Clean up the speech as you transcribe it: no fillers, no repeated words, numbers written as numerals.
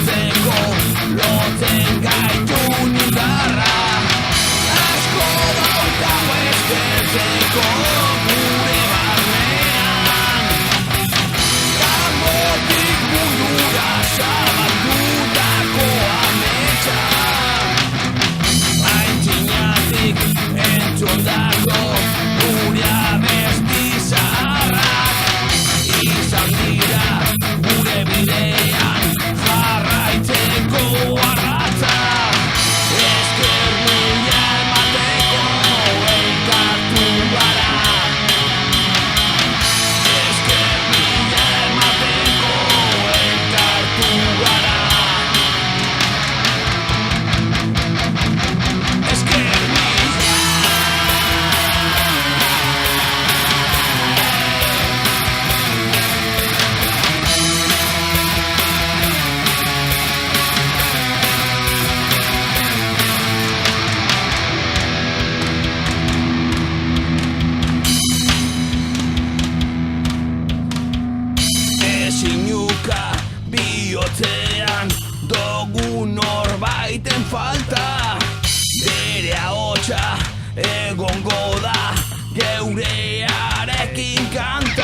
Galtzeko lotzen gaitun indarra. Asko daukagu eskertzeko gure barnean. Kanpotik mundura zabaldutako ametsa. Aintzinatik entzundako gure abesti zaharrak. Izan dira gure bidean jarraitzeko arratza. Esker mila emateko elkartu gara. Esker mila emateko elkartu gara. Esker Ezinuka bihotzean dugu norbaiten falta. Bere ahotsa egongo da geurearekin kanta.